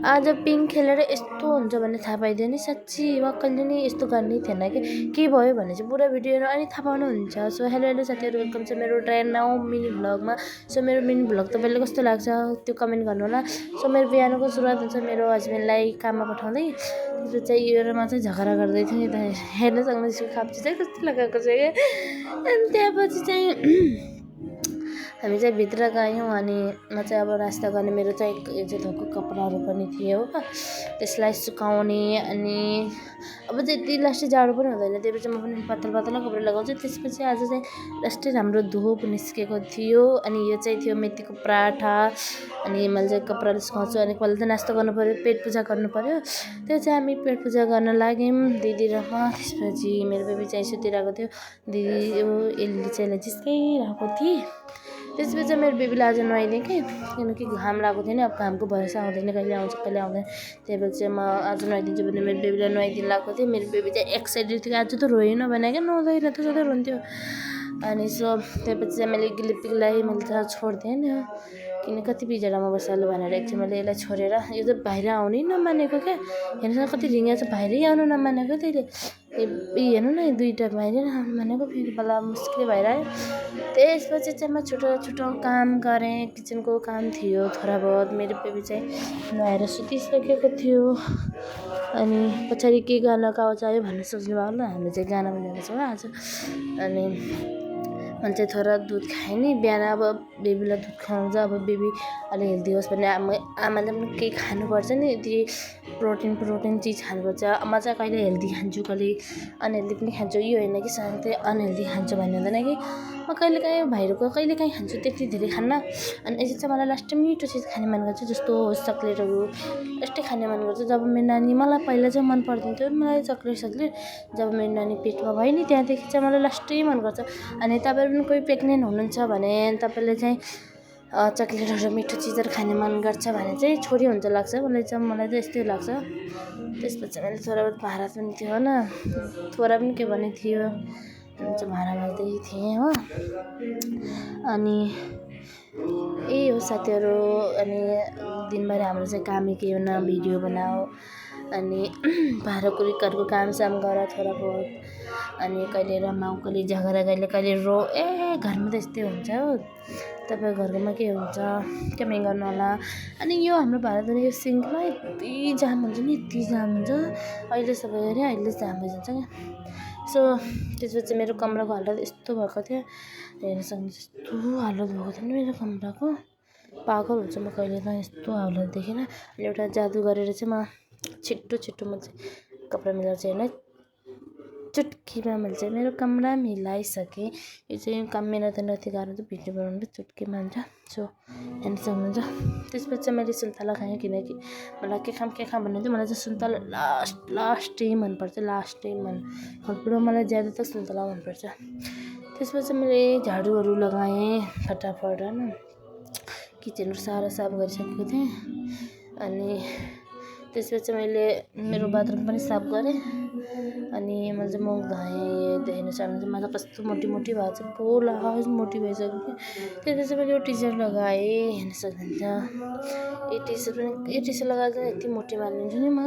आज पिङ खेलेर यस्तो हुन्छ भन्ने थाहा पाइदियो नि साँच्ची कहिले नि यस्तो गर्ने थिएन कि के भयो भने चाहिँ पुरा भिडियो हेरेर अनि थाहा पाउनुहुन्छ। सो हेलो साथीहरू, वेलकम छ मेरो ट्रेन नाउ मिनी भ्लगमा। सो मेरो मिनी भ्लग तपाईँलाई कस्तो लाग्छ त्यो कमेन्ट गर्नु होला। सो मेरो बिहानको सुरुवात हुन्छ मेरो हस्बेन्डलाई काममा पठाउँदै, त्यसपछि चाहिँ योमा चाहिँ झगडा गर्दै थियो नि त, हेर्न सक्नुहुन्छ खाप्ची चाहिँ कस्तो लगाएको छ क्या। अनि त्यहाँपछि चाहिँ हामी चाहिँ भित्र गयौँ अनि म चाहिँ अब नास्ता गर्ने मेरो चाहिँ धोएको कपडाहरू पनि थियो हो, त्यसलाई सुकाउने। अनि अब चाहिँ यति लास्टै जाडो पनि हुँदैन, त्यसपछि म पनि पातला कपडा लगाउँछु। त्यसपछि आज चाहिँ लास्टै हाम्रो धुप निस्केको थियो अनि यो चाहिँ थियो मेथीको पराठा। अनि मैले चाहिँ कपडाले सुकाउँछु अनि पहिला त नास्ता गर्नु पऱ्यो, पेट पूजा गर्नु पऱ्यो। त्यो चाहिँ हामी पेट पूजा गर्न लाग्यौँ दिदी र म। त्यसपछि मेरो बेबी चाहिँ सुतिरहेको थियो, दिदी एलीले चाहिँ जिस्काइरहेको थिएँ। त्यसपछि मेरो बेबीलाई आज नुहाइदिएँ कि, किनकि घाम लागेको थियो नि, अब घामको भरोसा आउँदैन, कहिले आउँछ कहिले आउँदैन। त्यही भएर चाहिँ म आज नुहाइदिन्छु भने मेरो बेबीलाई नुहाइदिनु लगाएको थिएँ। मेरो बेबी चाहिँ एक्साइटेड थियो, आज त रोएन भने क्या, नुहाउँदैन त सधैँ रुन्थ्यो। अनि सो त्यसपछि चाहिँ मैले गिलिपीलाई मैले त छोडिदिएँ नि, किन कति पिजडामा बसाल्नु भनेर एकछिन मैले यसलाई छोडेर, यो त बाहिर आउनै नमानेको क्या। हेर्नुहोस् कति रिङ्गा छ, बाहिरै आउनु नमानेको त्यसले। हेर्नु न दुईवटा बाहिरै आउनु मानेको, फेरि बल्ल मुस्किल भएर आयो। त्यसपछि चाहिँ म छिटो काम गरेँ, किचनको काम थियो थोडा बहुत। मेरो बेबी चाहिँ नुहाएर सुतिसकेको थियो। अनि पछाडि के गाना आवाज आयो भन्नु सोच्नुभयो होला, हामी चाहिँ गाना बजाएको छौँ आज। अनि मैले चाहिँ थोडा दुध खाएँ नि बिहान, अब बेबीलाई दुध खुवाउँछ, अब बेबी अलि हेल्दी होस् भने आमाले पनि केही खानुपर्छ नि, यति प्रोटिन चिज खानुपर्छ। म चाहिँ कहिले हेल्दी खान्छु, कहिले अनहेल्दी पनि खान्छु, यो होइन कि सधैँ अनहेल्दी खान्छु भन्ने हुँदैन कि। म कहिलेकाहीँ बाहिरको कहिलेकाहीँ खान्छु, त्यति धेरै खान्न। अनि यसो चाहिँ मलाई लास्ट टाइम मिठो चिज खाने मन गर्छ, जस्तो चक्लेटहरू यस्तै खाने मन गर्छ। जब मेरो नानी, मलाई पहिला चाहिँ मन पर्दैन मलाई चक्लेट, जब मेरो नानी पेटमा भयो नि त्यहाँदेखि चाहिँ मलाई लास्टै मन गर्छ। अनि तपाईँहरू पनि कोही प्रेग्नेन्ट हुनुहुन्छ भने तपाईँले चाहिँ चक्लेटहरू मिठो चिजहरू खाने मन गर्छ भने चाहिँ छोरी हुन्छ लाग्छ, मलाई चाहिँ यस्तै लाग्छ। त्यसपछि मैले थोडा बहुत भाँडा पनि थियो होइन, थोडा पनि के भने थियो, चाहिँ भाँडा माल्दै थिएँ हो। अनि यही हो साथीहरू। अनि दिनभरि हाम्रो चाहिँ कामै के हो न, भिडियो बनाऊ अनि भाँडाकुँडीको कामसाम गर थोडा बहुत। अनि कहिले रमाऊ, कहिले झगडा, कहिले रो। घरमा त यस्तै हुन्छ हो, तपाईँको घरमा के हुन्छ कमेन्ट गर्नु होला। अनि यो हाम्रो भारतमा यो सिङ्कमा यति जाम हुन्छ नि, यति जाम हुन्छ, अहिले सबै गरे अहिले जाम भइजान्छ क्या। सो त्यसपछि मेरो कमराको हालत यस्तो भएको थियो, हेर्न सक्नुहुन्छ यस्तो हालत भएको थियो नि मेरो कमराको, पागल हुन्छ म कहिले त यस्तो हालत देखेन। अनि एउटा जादु गरेर चाहिँ म छिट्टो म चाहिँ कपडा मिलाएर चाहिँ होइन चुटकीमा मैले चाहिँ मेरो कमरा मिलाइसकेँ। यो चाहिँ काम मिलाउँदा नथी गाह्रो चाहिँ भिडियो बनाउनु पनि चुटकीमा हुन्छ। सो हेर्न सक्नुहुन्छ। त्यसपछि मैले सुन्तला खाएँ, किनकि मलाई के खाम भन्ने थियो, मलाई चाहिँ सुन्तला लास्टै मनपर्छ, लास्टै फलफुलमा मलाई ज्यादा त सुन्तला मनपर्छ। त्यसपछि मैले झाडुहरू लगाएँ फटाफट होइन, किचनहरू सारा साफ गरिसकेको थिएँ। अनि त्यसपछि मैले मेरो बाथरुम पनि साफ गरेँ। अनि मैले चाहिँ मुख धोएँ, हेर्न सक्नुहुन्छ मलाई कस्तो मोटी भएको छ, पुरा मोटी भइसक्यो कि। त्यसपछि मैले यो टी सर्ट लगाएँ, हेर्न सक्नुहुन्छ यो टी सर्ट लगाएर चाहिँ यति मोटी मानिन्छु नि म।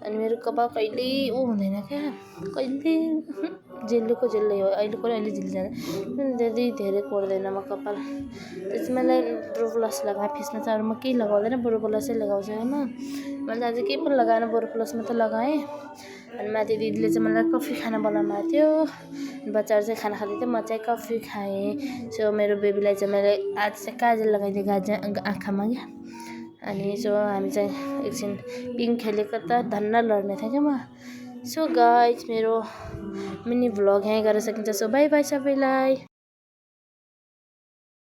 अनि मेरो कपाल कहिल्यै हुँदैन क्या, कहिले जेल्लै हो, अहिले झिल्ली जान्छ, धेरै कोर्दैन म कपाल। त्यसपछि मैले बोरोप्लस लगाएँ फेसमा चाहिँ, अरू म केही लगाउँदैन, बोरोप्लसै लगाउँछु होइन। मैले आज केही पनि लगाएन, बोरोप्लस मात्रै लगाएँ। अनि माथि दिदीले चाहिँ मलाई कफी खाना बनाउनु भएको थियो, बच्चाहरू चाहिँ खाना खाँदै थियो, म चाहिँ कफी खाएँ। सो मेरो बेबीलाई चाहिँ मैले आज चाहिँ काजल लगाइदिएँ आँखामा क्या। अनि सो हामी चाहिँ एकछिन पिङ खेलेको त धन्न लड्ने थियो क्या म। सो गाइज मेरो मिनी भ्लग यहीँ गर्न सकिन्छ। सो बाई बाई सबैलाई।